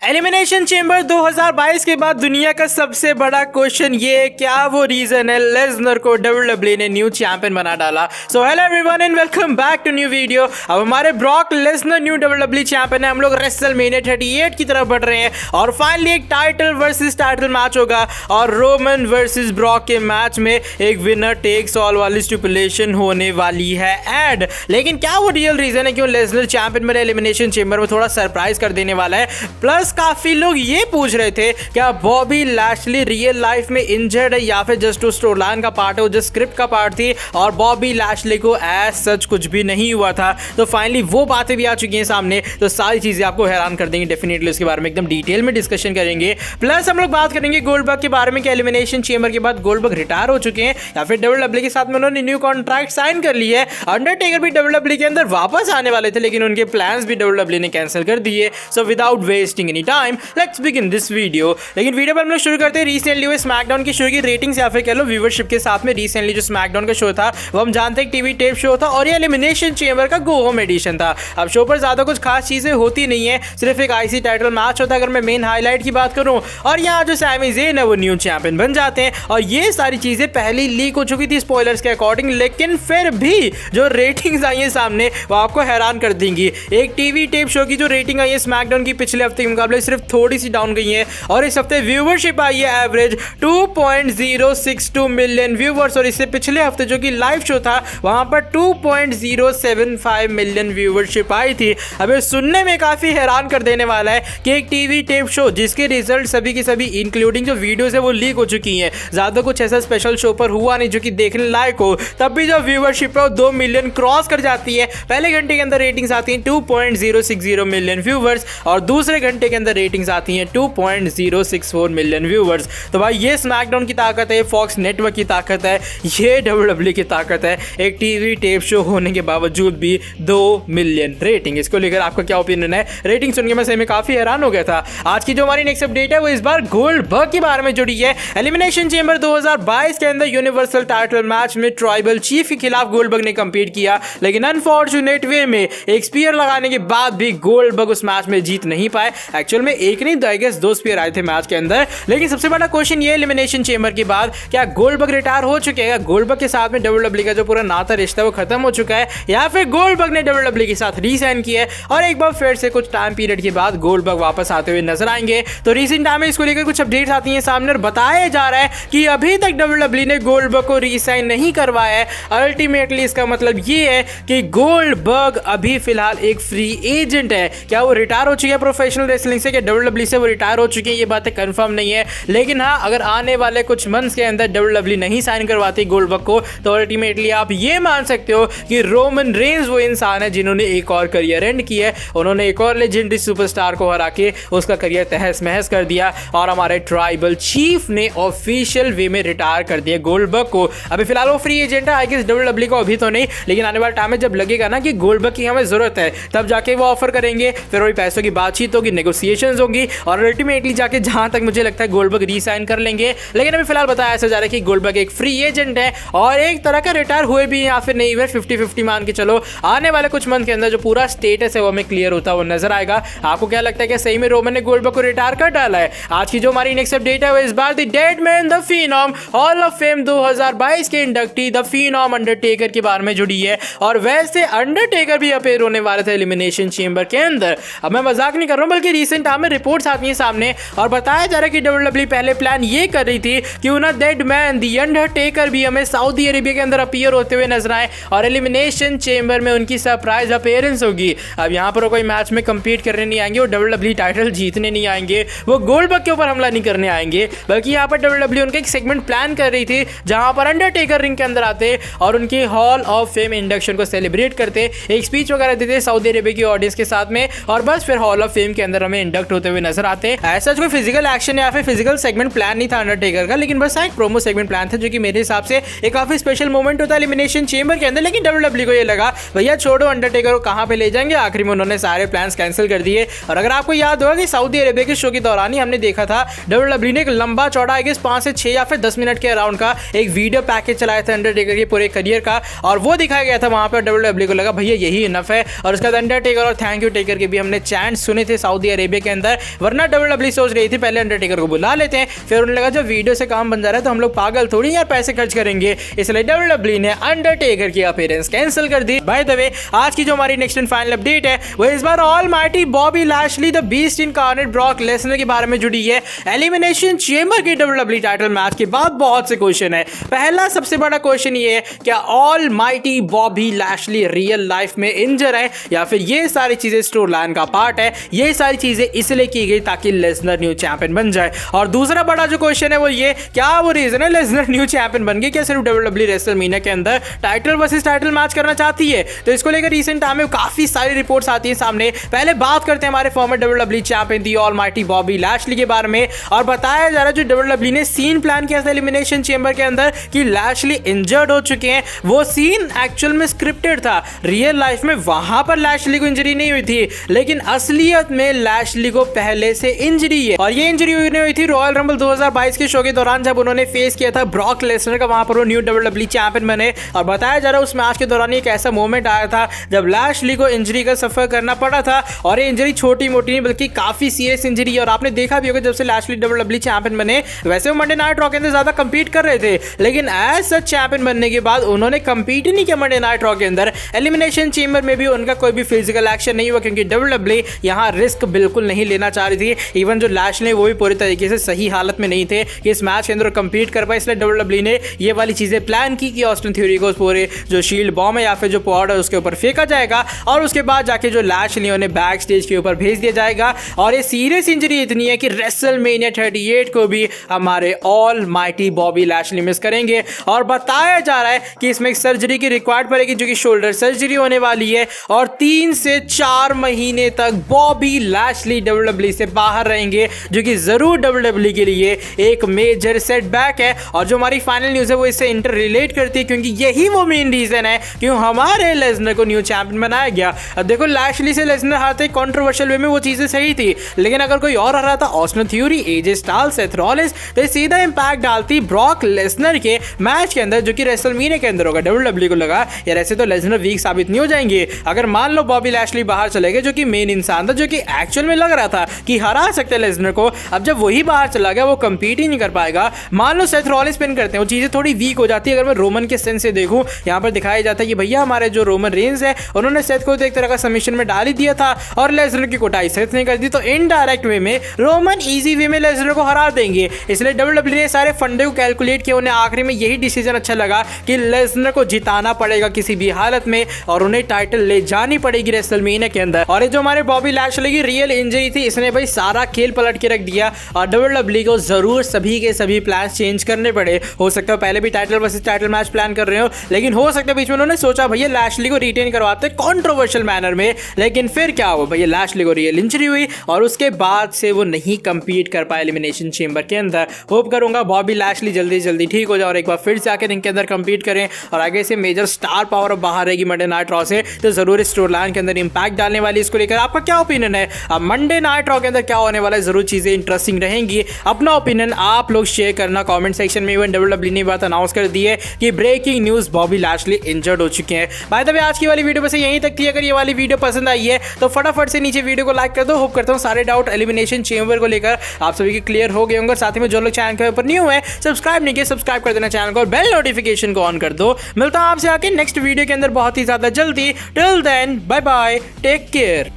Elimination chamber 2022 के बाद दुनिया का सबसे बड़ा क्वेश्चन ये है, क्या वो रीजन है लेसनर को डब्ल्यूडब्ल्यूई ने न्यू चैंपियन बना डाला। So hello everyone and welcome back to new video. अब हमारे Brock Lesnar new WWE champion है। हम लोग रेसलमेनिया 38 की तरफ बढ़ रहे हैं और फाइनली एक टाइटल वर्सेस टाइटल मैच होगा और रोमन वर्सेस ब्रॉक के मैच में एक विनर टेक्स ऑल वाली स्टिपुलेशन होने वाली है एड। लेकिन क्या वो रियल रीजन है क्यों लेसनर चैंपियन बने एलिमिनेशन चेंबर में, थोड़ा सरप्राइज कर देने वाला है। प्लस काफी लोग ये पूछ रहे थे क्या बॉबी लैशली रियल लाइफ में इंजर्ड है या फिर जस्ट उस स्टोरलाइन का पार्ट है, वो जस्ट स्क्रिप्ट का पार्ट थी और बॉबी लैशली को एज सच कुछ भी नहीं हुआ था। तो फाइनली वो बातें भी आ चुकी हैं सामने, तो सारी चीजें आपको हैरान कर देंगी। डेफिनेटली उसके बारे में एकदम डिटेल में डिस्कशन करेंगे। प्लस हम लोग बात करेंगे गोल्डबर्ग के बारे में कि एलिमिनेशन चेंबर के बाद गोल्डबर्ग रिटायर हो चुके हैं या फिर डब्ल्यूडब्ल्यूई के साथ में उन्होंने न्यू कॉन्ट्रैक्ट साइन कर ली है। अंडरटेकर भी डब्ल्यूडब्ल्यूई के अंदर वापस आने वाले थे लेकिन उनके प्लान्स भी डब्ल्यूडब्ल्यूई ने कैंसिल कर दिए। So without wasting any time let's begin this video. लेकिन वीडियो पर हम लोग शुरू करते हैं रिसेंटली हुए स्मैकडाउन की शो की रेटिंग्स या फिर कह लो व्यूअरशिप के साथ में। रिसेंटली जो स्मैकडाउन का शो था वो हम जानते हैं टीवी टेप शो था और ये एलिमिनेशन चेंबर का गो होम एडिशन था। अब शो पर ज्यादा कुछ खास चीजें होती नहीं है, सिर्फ एक आईसी टाइटल मैच होता है अगर मैं मेन हाईलाइट की बात करूं, और यहाँ जो सैमी ज़ेन है वो न्यू चैंपियन बन जाते हैं और ये सारी चीजें पहले लीक हो चुकी थी स्पॉयलर्स के अकॉर्डिंग। लेकिन फिर भी जो रेटिंग्स आई है सामने वो आपको हैरान कर देंगी। एक टीवी टेप शो की जो रेटिंग आई है स्मैकडाउन की पिछले हफ्ते के मुकाबले सिर्फ थोड़ी सी डाउन गई है और इस हफ्ते व्यूअरशिप आई है एवरेज 2.062 मिलियन व्यूअर्स और इससे पिछले हफ्ते जो कि लाइव शो था वहां पर 2.075 मिलियन व्यूअरशिप आई थी। अब ये सुनने में काफी हैरान कर देने वाला है कि एक टीवी टेप शो जिसके रिजल्ट सभी के सभी इंक्लूडिंग जो वीडियोस है वो लीक हो चुकी हैं, ज्यादा कुछ ऐसा स्पेशल शो पर हुआ नहीं जो कि देखने लायक हो, तब भी जो व्यूअरशिप है वो 2 मिलियन क्रॉस कर जाती है। पहले घंटे के अंदर रेटिंग्स आती हैं 2.060 मिलियन व्यूअर्स और दूसरे घंटे के अंदर रेटिंग्स आती हैं 2.064 मिलियन व्यूअर्स। तो भाई ये स्मैकडाउन की ताकत है, फॉक्स नेटवर्क की ताकत है, ये डब्ल्यूडब्ल्यूई की ताकत है। एक टीवी टेप शो होने के बावजूद भी 2 मिलियन रेटिंग। इसको लेकर आपका क्या ओपिनियन है? रेटिंग सुन के मैं सही में काफी हैरान हो गया था। आज की जो हमारी नेक्स्ट अपडेट है वो इस बार गोल्डबर्ग के बारे में जुड़ी है। एलिमिनेशन चेंबर 2022 के अंदर यूनिवर्सल टाइटल मैच में ट्राइबल चीफ के खिलाफ गोल्डबर्ग ने कंपीट किया लेकिन अनफॉर्चुनेट वे में एक स्पीयर लगाने के बाद भी गोल्डबर्ग उस मैच में जीत नहीं पाए। एक्चुअल में एक नहीं आई गेस 2 स्पीयर आए थे मैच के अंदर। लेकिन सबसे बड़ा क्वेश्चन ये एलिमिनेशन चेंबर के बाद क्या गोल्डबर्ग रिटायर हो चुके हैं? गोल्डबर्ग के साथ में डब्ल्यूडब्ल्यूई का जो पूरा नाता रिश्ता है वो खत्म हो चुका है या फिर गोल्डबर्ग ने डब्ल्यूडब्ल्यूई के साथ रीसाइन किया है और एक बार फिर से कुछ टाइम पीरियड के बाद गोल्डबर्ग वापस आते हुए नजर आएंगे। तो रिसेंट टाइम में इसको लेकर कुछ अपडेट्स आती हैं सामने और बताया जा रहा है कि अभी तक डब्ल्यूडब्ल्यूई ने गोल्डबर्ग को रीसाइन नहीं करवाया है। अल्टीमेटली इसका मतलब ये है कि गोल्डबर्ग अभी फिलहाल एक फ्री एजेंट है। क्या वो रिटायर हो चुके हैं प्रोफेशनल रेसलिंग से? क्या डब्ल्यूडब्ल्यूई से वो रिटायर हो चुके हैं? ये बातें कंफर्म नहीं है लेकिन हाँ, अगर आने वाले कुछ मंथ्स के अंदर डब्ल्यूडब्ल्यूई नहीं साइन करवाती गोल्डबर्ग को तो अल्टीमेटली आप ये मान सकते हो कि रोमन रेंज वो इंसान है जिन्होंने एक और करियर एंड किया है। उन्होंने एक और लेजेंडरी सुपरस्टार को हरा के उसका करियर तहस महस कर दिया और हमारे ट्राइबल चीफ ने ऑफिशियल वे में रिटायर कर दिया गोल्डबर्ग को। अभी फिलहाल वो फ्री एजेंट है आई गेस डब्ल्यूडब्ल्यूई को अभी तो नहीं, लेकिन आने वाले टाइम में जब लगेगा ना कि गोल्डबर्ग की हमें जरूरत है तब जाके वो ऑफर करेंगे, फिर वही पैसों की बातचीत होगी, नेगोशिएशंस होगी और अल्टीमेटली जाके जहां तक मुझे लगता है गोल्डबर्ग रीसाइन कर लेंगे। लेकिन अभी फिलहाल बताया ऐसा जा रहा है कि गोल्डबर्ग एक फ्री एजेंट है और एक तरह का रिटायर हुए भी या फिर नहीं हुए 50-50 मान के चलो। आने वाले कुछ मंथ के अंदर जो पूरा स्टेटस है वो हमें क्लियर होता हुआ नजर आएगा। आपको क्या लगता है कि सही में रोमन ने गोल्डबर्ग को रिटायर कर डाला है? आज की जो हमारी नेक्स्ट अपडेट है वो इस बार the dead man the phenom hall of fame 2022 के इंडक्टी द फिनोम अंडरटेकर के बारे में जुड़ी है और वैसे अंडरटेकर भी अपेयर होने वाले थे एलिमिनेशन चेंबर के अंदर। अब मैं मजाक नहीं कर रहा हूं बल्कि रिसेंट टाइम में रिपोर्ट्स आती हैं सामने और बताया जा रहा है कि डब्ल्यूडब्ल्यूई पहले प्लान ये कर रही थी कि उन्हें डेड मैन द अंडरटेकर भी हमें सऊदी अरेबिया के अंदर अपीयर होते हुए नजर आए और एलिमिनेशन चेंबर में उनकी सरप्राइज अपीयरेंस होगी। अब यहाँ पर कोई मैच में कंपीट करने नहीं आएंगे, वो डब्ल्यूडब्ल्यूई टाइटल जीतने नहीं आएंगे, वो गोल्डबर्ग के ऊपर हमला नहीं करने आएंगे, बल्कि यहाँ पर डब्ल्यूडब्ल्यूई उनका एक सेगमेंट प्लान कर रही थी जहां पर अंडरटेकर रिंग के अंदर आते और उनकी हॉल ऑफ फेम इंडक्शन को सेलिब्रेट करते, एक स्पीच वगैरह देते सऊदी अरेबिया की ऑडियंस के साथ में और बस फिर हॉल ऑफ फेम के अंदर हमें इंडक्ट होते हुए नजर आते। ऐसा कोई फिजिकल एक्शन या फिर फिजिकल सेगमेंट प्लान नहीं था अंडरटेकर का, लेकिन बस एक प्रोमो सेगमेंट प्लान था जो कि मेरे हिसाब से एक काफी स्पेशल मोमेंट होता है एलिमिनेशन चेंबर के अंदर। लेकिन डब्ल्यूडब्ल्यूई को ये लगा भैया छोड़ो अंडरटेकर को कहां पे ले जाएंगे, आखिर में उन्होंने सारे प्लान्स कैंसिल कर दिए। और अगर आपको याद होगा कि सऊदी अरेबिया के शो के दौरान ही हमने देखा था डब्ल्यूडब्ल्यूई ने एक लंबा चौड़ा आई गेस 5 से 6 या फिर 10 मिनट के अराउंड का एक वीडियो पैकेज चलाया था अंडरटेकर के पूरे करियर का और वो दिखाया गया था वहां पर। डब्ल्यूडब्ल्यूई को लगा भैया यही इनफ है और उसके बाद अंडरटेकर और थैंक यू टेकर के भी हमने चैंट सुने थे सऊदी अरेबिया ईबे के अंदर, वरना WWE सोच रही थी पहले अंडरटेकर को बुला लेते हैं, फिर उन्हें लगा जब वीडियो से काम बन जा रहा है तो हम लोग पागल थोड़ी यार पैसे खर्च करेंगे, इसलिए WWE ने अंडरटेकर की अपीयरेंस कैंसिल कर दी। बाय द वे आज की जो हमारी नेक्स्ट एंड फाइनल अपडेट है वो इस बार almighty Bobby Lashley the beast incarnate Brock Lesnar के बारे में जुड़ी है। एलिमिनेशन चेंबर के WWE टाइटल मैच के बाद बहुत से क्वेश्चन है। पहला सबसे बड़ा क्वेश्चन ये है, क्या almighty Bobby Lashley real life में इंजर है या फिर ये सारी चीजें स्टोरी लाइन का पार्ट है? ये सारी चीजें इसलिए की गई ताकि लेसनर न्यू चैंपियन बन जाए। और दूसरा बड़ा जो क्वेश्चन है वो ये, क्या वो रीजन है लेसनर न्यू चैंपियन बन गए? क्या सिर्फ WWE रेसलमेनिया के अंदर टाइटल वर्सेस टाइटल मैच करना चाहती है? तो इसको लेकर रिसेंट टाइम में काफी सारी रिपोर्ट्स आती है सामने। पहले बात करते हैं हमारे फॉर्मर WWE चैंपियन दी ऑलमाइटी बॉबी लैशली के बारे में, और बताया जा रहा है जो WWE ने सीन प्लान किया था एलिमिनेशन चेंबर के अंदर कि लैशली इंजर्ड हो चुके हैं, वो सीन एक्चुअल में स्क्रिप्टेड था। रियल लाइफ में वहां पर लैशली को इंजरी नहीं हुई थी, लेकिन असलियत में लैशली को पहले से इंजरी है, और ये इंजरी हुई थी रॉयल रंबल 2022 के शो के दौरान जब उन्होंने फेस किया था ब्रॉक लेसनर का। वहां पर वो न्यू WWE चैंपियन बने, और बताया जा रहा है उस मैच के दौरान एक ऐसा मोमेंट आया था जब लैशली को इंजरी का सफर करना पड़ा था, और ये इंजरी छोटी मोटी नहीं बल्कि काफी सीरियस इंजरी है। और आपने देखा भी होगा जब से लैशली WWE चैंपियन बने, वैसे वो मंडे नाइट रॉ के अंदर ज्यादा कंपीट कर रहे थे, लेकिन एज सच चैंपियन बनने के बाद उन्होंने कंपीट ही नहीं किया मंडे नाइट रॉ के अंदर। एलिमिनेशन चेंबर में भी उनका कोई भी फिजिकल एक्शन नहीं हुआ, क्योंकि WWE यहां रिस्क बिल्कुल नहीं लेना चाह रही थी। इवन जो लैशली वो भी पूरी तरीके से सही हालत में नहीं थे कि इस मैच के अंदर कंपीट कर पाए, इसलिए WWE ने ये वाली चीजें प्लान की कि ऑस्टिन थ्योरी को पूरे जो शील्ड बॉम्ब है या फिर जो पॉड है उसके ऊपर फेंका जाएगा, और उसके बाद जाके जो लैशली उन्हें बैक स्टेज के ऊपर भेज दिया जाएगा। और ये सीरियस इंजरी इतनी है कि रेसलमेनिया 38 को भी हमारे ऑलमाइटी बॉबी लैशली मिस करेंगे, और बताया जा रहा है कि इसमें एक सर्जरी की रिक्वायर्ड पड़ेगी जो कि शोल्डर सर्जरी होने वाली है, और 3 से 4 महीने तक बॉबी लैशली WWE से बाहर रहेंगे, जो कि जरूर WWE के लिए एक मेजर सेटबैक है। और जो हमारी फाइनल न्यूज है वो इससे इंटर रिलेट करती है, क्योंकि यही वो मेन रीजन है क्यों हमारे लेसनर को न्यू चैंपियन बनाया गया। अब देखो लैशली से लेसनर हारते कंट्रोवर्शियल वे में वो चीजें सही थी, लेकिन अगर कोई और हरा था Austin theory, AJ Styles, Seth Rollins, तो सीधा इंपैक्ट डालती ब्रॉक लेसनर के मैच के अंदर जो कि रेसलमेनिया के अंदर होगा। WWE को लगा यार ऐसे तो लेसनर वीक साबित नहीं हो जाएंगे, अगर मान लो बॉबी लैशली बाहर चले गए जो कि मेन इंसान था, जो कि एक्चुअल में लग रहा था कि हरा सकते लेसनर को, अब जब वही बाहर चला गया वो कंपीट ही नहीं कर पाएगा। मान लो सेथ रॉलिंस पिन करते हैं, वो चीजें थोड़ी वीक हो जाती है। अगर मैं रोमन के सेंस से देखूं, यहाँ पर दिखाया जाता है कि भैया हमारे जो रोमन रेंज है उन्होंने सेथ को तो एक तरह का सबमिशन में डाल ही दिया था, और लेसनर की कोटाई सेथ ने कर दी, तो इनडायरेक्ट वे में रोमन इजी वे में लेसनर को हरा देंगे। इसलिए WWE ने सारे फंडे को कैलकुलेट किया, उन्हें आखिरी में यही डिसीजन अच्छा लगा कि लेसनर को जिताना पड़ेगा किसी भी हालत में, और उन्हें टाइटल ले जानी पड़ेगी रेसलमेनिया के अंदर। और ये जो हमारे बॉबी लैशली की रियल इंजरी थी, इसने भाई सारा खेल पलट के रख दिया, और WWE को जरूर सभी के सभी प्लान चेंज करने पड़े। हो सकता है पहले भी title versus title match plan कर रहे हो, लेकिन हो सकता है बीच में उन्होंने सोचा भैया लैशली को रिटेन करवाते कंट्रोवर्शियल मैनर में, लेकिन फिर क्या हुआ भैया लैशली को रियल इंजरी हुई, और उसके बाद से वो नहीं कंपीट कर पाए एलिमिनेशन चेंबर के अंदर। होप करूंगा बॉबी लैशली जल्दी जल्दी ठीक हो जाए और एक बार फिर से आके रिंग के अंदर कंपीट करें, और आगे से मेजर स्टार पावर बाहर रहेगी मंडे नाइट रॉ से, तो जरूर इस स्टोरी लाइन के अंदर इंपैक्ट डालने वाली। इसको लेकर आपका क्या ओपिनियन है? अब मंडे नाइट रॉ के अंदर क्या होने वाला है, जरूर चीजें इंटरेस्टिंग रहेंगी। अपना ओपिनियन आप लोग शेयर करना कमेंट सेक्शन में। इवन WWE ने बात अनाउंस कर दी है कि breaking news Bobby Lashley injured हो चुके हैं। बाय द वे आज की वाली वीडियो बस यहीं तक थी। अगर ये वाली वीडियो पसंद आई है तो फटाफट से नीचे वीडियो को लाइक कर दो। होप करता हूँ सारे डाउट एलिमिनेशन चेंबर को लेकर आप सभी के क्लियर हो गए होंगे। साथ ही में जो लोग चैनल के ऊपर न्यू है सब्सक्राइब नहीं किया सब्सक्राइब कर देना चैनल को, और बेल नोटिफिकेशन को ऑन कर दो। मिलता हूं आपसे आके नेक्स्ट वीडियो के अंदर बहुत ही ज्यादा जल्दी। Till then bye bye, take care.